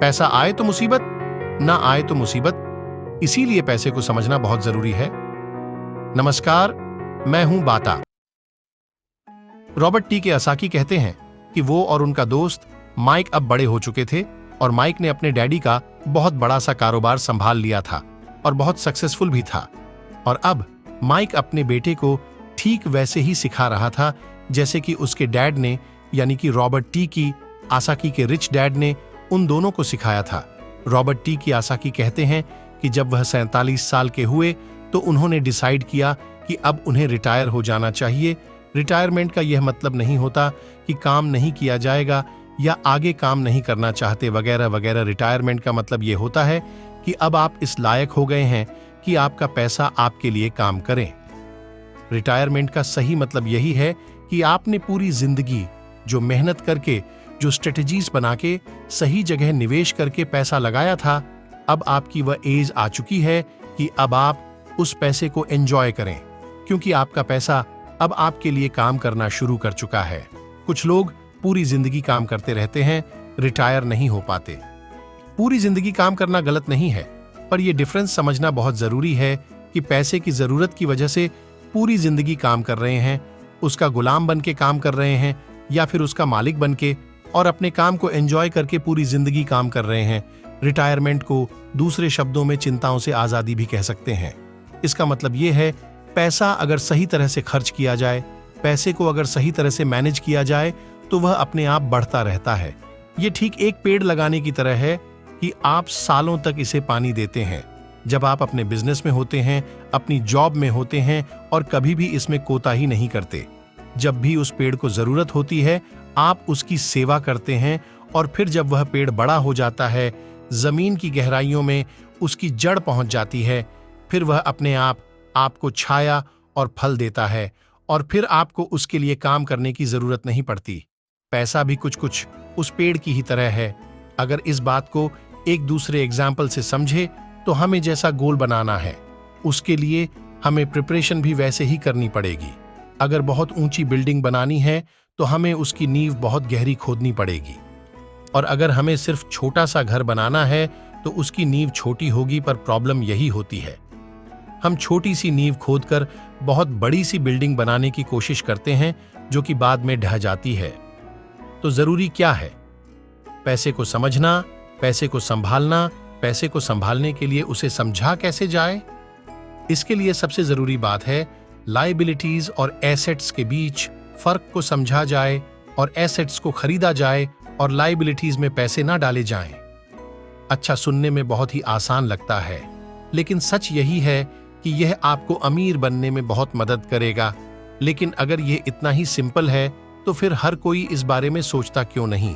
पैसा आए तो मुसीबत, ना आए तो मुसीबत। इसीलिए पैसे को समझना बहुत जरूरी है। नमस्कार, मैं हूं बाता। रॉबर्ट टी कियोसाकी कहते हैं कि वो और उनका दोस्त माइक अब बड़े हो चुके थे और माइक ने अपने डैडी का बहुत बड़ा सा कारोबार संभाल लिया था और बहुत सक्सेसफुल भी था। और अब माइक अपने बेटे को ठीक वैसे ही सिखा रहा था जैसे कि उसके डैड ने, यानी कि रॉबर्ट टी कियोसाकी के रिच डैड ने उन दोनों को सिखाया था। रॉबर्ट टी कियोसाकी कहते हैं कि जब वह 47 साल के हुए तो उन्होंने डिसाइड किया कि अब उन्हें रिटायर हो जाना चाहिए। रिटायरमेंट का यह मतलब नहीं होता कि काम नहीं किया जाएगा या आगे काम नहीं करना चाहते वगैरह वगैरह। रिटायरमेंट का मतलब यह होता है कि अब आप इस लायक हो गए हैं कि आपका पैसा आपके लिए काम करे। रिटायरमेंट का सही मतलब यही है कि आपने पूरी जिंदगी जो मेहनत करके, जो स्ट्रेटजीज बना के, सही जगह निवेश करके पैसा लगाया था, अब आपकी वह एज आ चुकी है कि अब आप उस पैसे को एंजॉय करें, क्योंकि आपका पैसा अब आपके लिए काम करना शुरू कर चुका है। कुछ लोग पूरी जिंदगी काम करते रहते हैं, रिटायर नहीं हो पाते। पूरी जिंदगी काम करना गलत नहीं है, पर यह डिफरेंस समझना बहुत जरूरी है कि पैसे की जरूरत की वजह से पूरी जिंदगी काम कर रहे हैं, उसका गुलाम बन के काम कर रहे हैं, या फिर उसका मालिक बन के और अपने काम को एंजॉय करके पूरी जिंदगी काम कर रहे हैं। रिटायरमेंट को दूसरे शब्दों में चिंताओं से आजादी भी कह सकते हैं। इसका मतलब यह है, पैसा अगर सही तरह से खर्च किया जाए, पैसे को अगर सही तरह से मैनेज किया जाए तो वह अपने आप बढ़ता रहता है। यह ठीक एक पेड़ लगाने की तरह है कि आप सालों तक इसे पानी देते हैं। जब आप अपने बिजनेस में होते हैं, अपनी जॉब में होते हैं और कभी भी इसमें कोताही नहीं करते। जब भी उस पेड़ को जरूरत होती है, आप उसकी सेवा करते हैं और फिर जब वह पेड़ बड़ा हो जाता है, जमीन की गहराइयों में उसकी जड़ पहुंच जाती है, फिर वह अपने आप आपको छाया और फल देता है और फिर आपको उसके लिए काम करने की जरूरत नहीं पड़ती। पैसा भी कुछ कुछ उस पेड़ की ही तरह है। अगर इस बात को एक दूसरे एग्जाम्पल से समझे तो हमें जैसा गोल बनाना है, उसके लिए हमें प्रिपरेशन भी वैसे ही करनी पड़ेगी। अगर बहुत ऊंची बिल्डिंग बनानी है तो हमें उसकी नींव बहुत गहरी खोदनी पड़ेगी, और अगर हमें सिर्फ छोटा सा घर बनाना है तो उसकी नींव छोटी होगी। पर प्रॉब्लम यही होती है, हम छोटी सी नींव खोदकर बहुत बड़ी सी बिल्डिंग बनाने की कोशिश करते हैं जो कि बाद में ढह जाती है। तो जरूरी क्या है? पैसे को समझना, पैसे को संभालना। पैसे को संभालने के लिए उसे समझा कैसे जाए, इसके लिए सबसे जरूरी बात है लायबिलिटीज और एसेट्स के बीच फर्क को समझा जाए और एसेट्स को खरीदा जाए और लायबिलिटीज में पैसे ना डाले जाएं। अच्छा, सुनने में बहुत ही आसान लगता है, लेकिन सच यही है कि यह आपको अमीर बनने में बहुत मदद करेगा। लेकिन अगर यह इतना ही सिंपल है तो फिर हर कोई इस बारे में सोचता क्यों नहीं?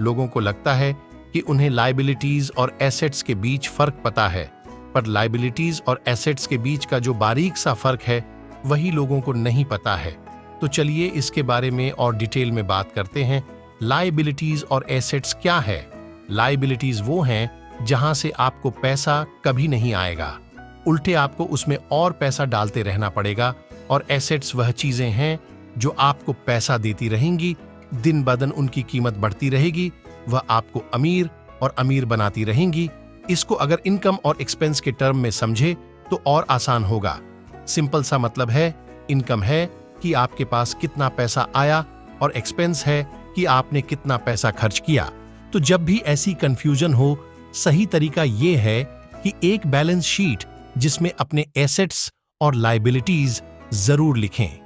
लोगों को लगता है कि उन्हें लायबिलिटीज और एसेट्स के बीच फर्क पता है, पर लायबिलिटीज और एसेट्स के बीच का जो बारीक सा फर्क है वही लोगों को नहीं पता है। तो चलिए इसके बारे में और डिटेल में बात करते हैं। लायबिलिटीज और एसेट्स क्या है? लायबिलिटीज वो हैं जहां से आपको पैसा कभी नहीं आएगा, उल्टे आपको उसमें और पैसा डालते रहना पड़ेगा। और एसेट्स वह चीजें हैं जो आपको पैसा देती रहेंगी, दिन ब दिन उनकी कीमत बढ़ती रहेगी, वह आपको अमीर और अमीर बनाती रहेंगी। इसको अगर इनकम और एक्सपेंस के टर्म में समझे तो और आसान होगा। सिंपल सा मतलब है, इनकम है कि आपके पास कितना पैसा आया और एक्सपेंस है कि आपने कितना पैसा खर्च किया। तो जब भी ऐसी कंफ्यूजन हो, सही तरीका यह है कि एक बैलेंस शीट जिसमें अपने एसेट्स और लायबिलिटीज जरूर लिखें।